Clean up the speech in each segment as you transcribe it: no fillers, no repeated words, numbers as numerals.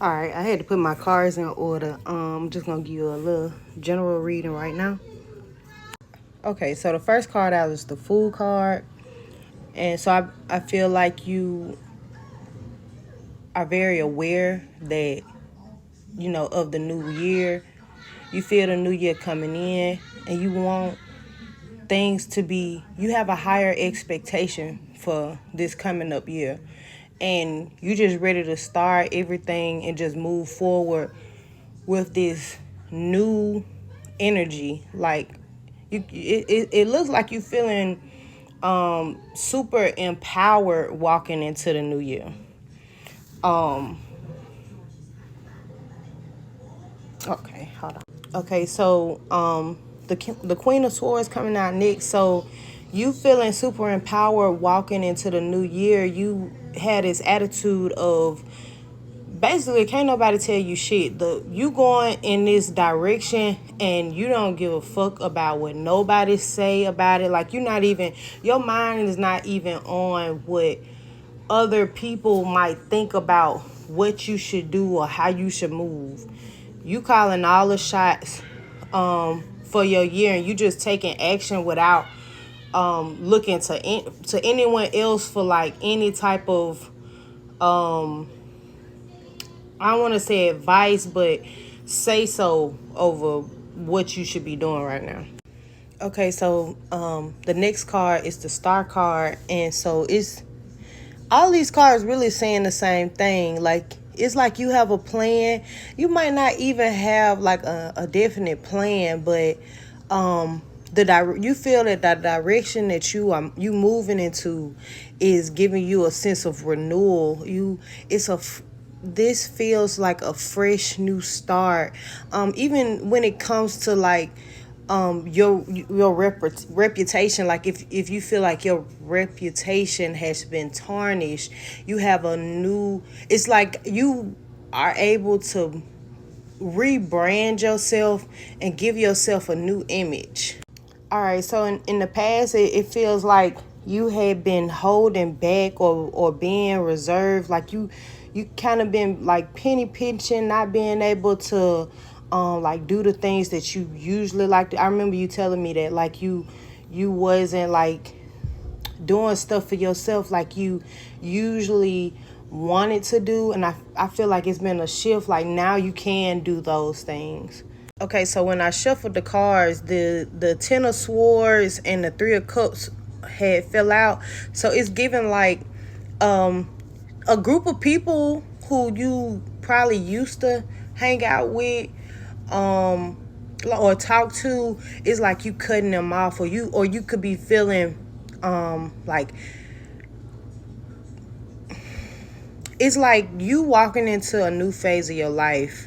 All right, I had to put my cards in order. I'm just gonna give you a little general reading right now. Okay, so the first card out is the Fool card, and so I feel like you are very aware that of the new year. You feel the new year coming in, and you want things to be. You have a higher expectation for this coming up year, and you just ready to start everything and just move forward with this new energy. Like it looks like you feeling super empowered walking into the new year. um okay, hold on. Okay, so the Queen of Swords coming out next. So you feeling super empowered walking into the new year. You had this attitude of basically can't nobody tell you shit. You going in this direction and you don't give a fuck about what nobody say about it. Like your mind is not even on what other people might think about what you should do or how you should move. You calling all the shots for your year, and you just taking action without looking to anyone else for like any type of I don't want to say advice, but say so over what you should be doing right now. Okay, so the next card is the Star card, and so it's all these cards really saying the same thing. Like it's like you have a plan. You might not even have like a definite plan, but you feel that the direction that you moving into is giving you a sense of renewal. This feels like a fresh new start. Even when it comes to like reputation, like if you feel like your reputation has been tarnished, you have a new, it's like you are able to rebrand yourself and give yourself a new image. All right, so in the past, it feels like you had been holding back or being reserved. Like you kind of been like penny pinching, not being able to like do the things that you usually like to. I remember you telling me that like you wasn't like doing stuff for yourself like you usually wanted to do, and I feel like it's been a shift. Like now you can do those things. Okay, so when I shuffled the cards, the Ten of Swords and the Three of Cups had fell out. So it's given like um a group of people who you probably used to hang out with um or talk to. Is like you cutting them off, or you could be feeling like it's like you walking into a new phase of your life.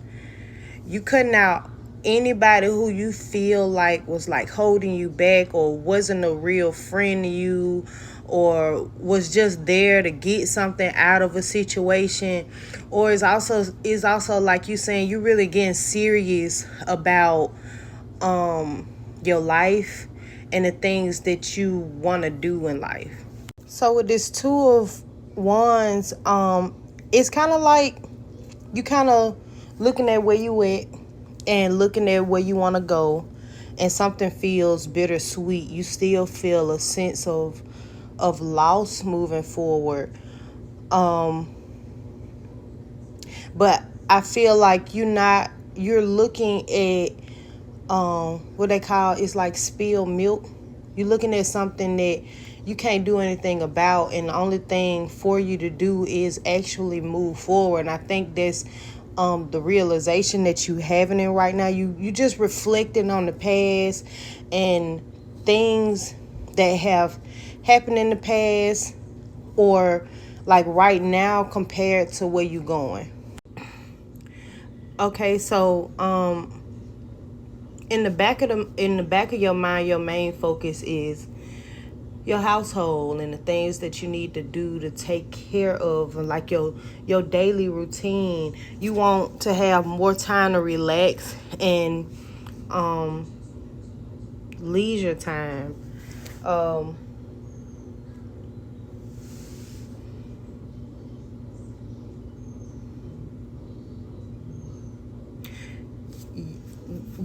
You cutting out anybody who you feel like was like holding you back or wasn't a real friend to you, or was just there to get something out of a situation. Or it's also like you saying you really getting serious about your life and the things that you want to do in life. So with this Two of Wands, it's kind of like you kind of looking at where you at and looking at where you want to go, and something feels bittersweet. You still feel a sense of loss moving forward. Um, but I feel like you're looking at what they call, it's like spilled milk. You're looking at something that you can't do anything about, and the only thing for you to do is actually move forward. And I think that's the realization that you having in right now. You just reflecting on the past and things that have happened in the past, or like right now compared to where you going. Okay, so in the back of your mind, your main focus is your household and the things that you need to do to take care of, and like your daily routine. You want to have more time to relax and leisure time. um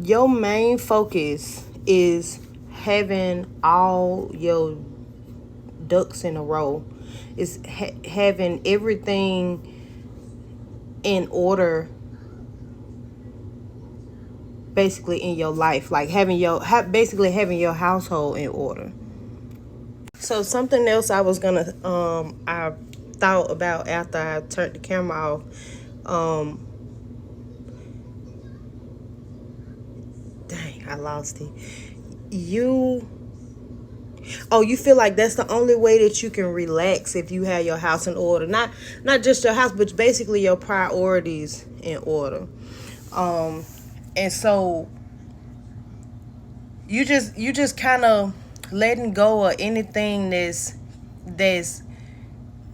Your main focus is having all your ducks in a row. It's having everything in order, basically, in your life, like basically having your household in order. So something else I was gonna I thought about after I turned the camera off. Dang, I lost it. You you feel like that's the only way that you can relax if you have your house in order. Not just your house, but basically your priorities in order. And so you just kind of letting go of anything that's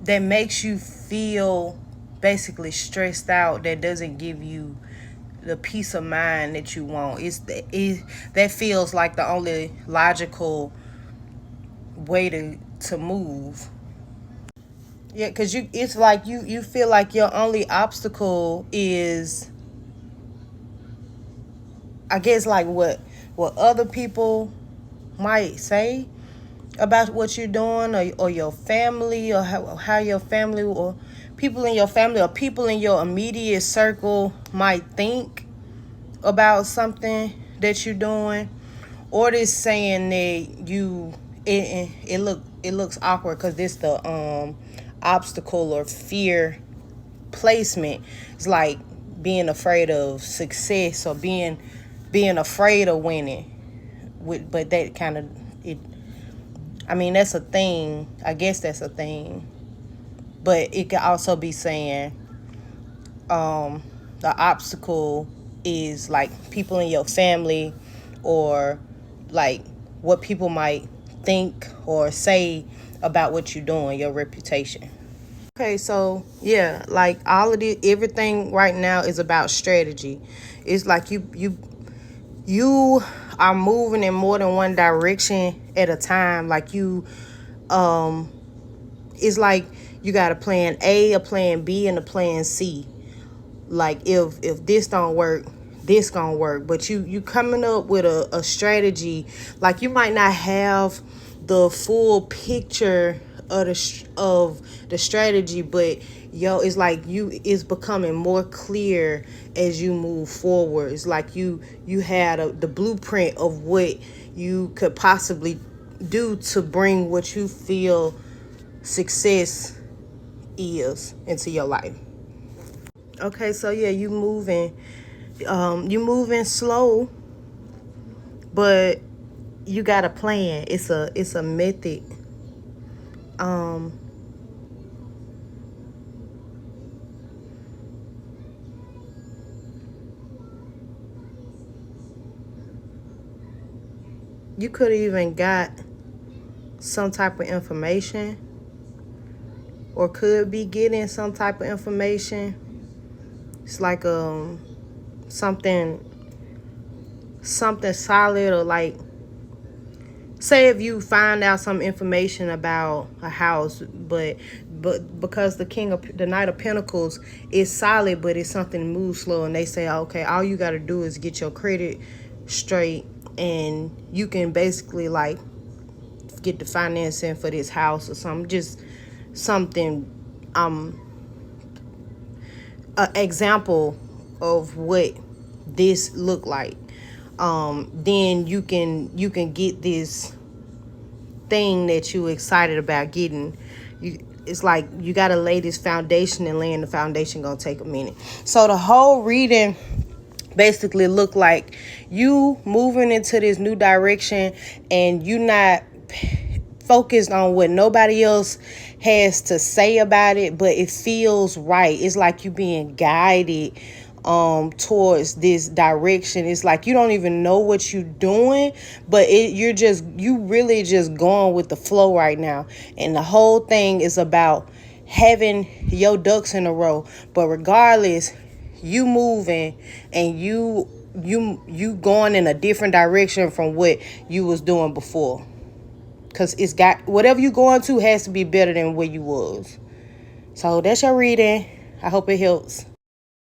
that makes you feel basically stressed out, that doesn't give you the peace of mind that you want. That feels like the only logical way to move. Yeah, because it's like you feel like your only obstacle is, I guess, like what other people might say about what you're doing, or your family, or how your family, or people in your family, or people in your immediate circle might think about something that you're doing, or this saying that it looks awkward because this the obstacle or fear placement. It's like being afraid of success, or being afraid of winning. But that kind of it. I mean, that's a thing. I guess that's a thing. But it could also be saying the obstacle is like people in your family, or like what people might think or say about what you're doing, your reputation. Okay, so yeah, like all of the everything right now is about strategy. It's like you are moving in more than one direction at a time. Like it's like you got a plan A, a plan B, and a plan C. Like if this don't work, this gonna work. But you coming up with a strategy. Like you might not have the full picture of the strategy, but it's like it's becoming more clear as you move forward. It's like you had the blueprint of what you could possibly do to bring what you feel success is into your life. Okay, so yeah, you moving slow, but you got a plan. It's a method. You could have even got some type of information, or could be getting some type of information. It's like something solid, or like, say if you find out some information about a house, but because the Knight of Pentacles is solid, but it's something that moves slow, and they say, okay, all you got to do is get your credit straight, and you can basically like get the financing for this house or something. Just something, an example of what this look like. Then you can get this thing that you excited about getting. It's like you gotta lay this foundation, and laying the foundation gonna take a minute. So the whole reading basically look like you moving into this new direction, and you not focused on what nobody else has to say about it, but it feels right. It's like you being guided towards this direction. It's like you don't even know what you're doing, but you really just going with the flow right now. And the whole thing is about having your ducks in a row. But regardless, you moving, and you going in a different direction from what you was doing before. Because it's got, whatever you going to has to be better than where you was. So that's your reading. I hope it helps.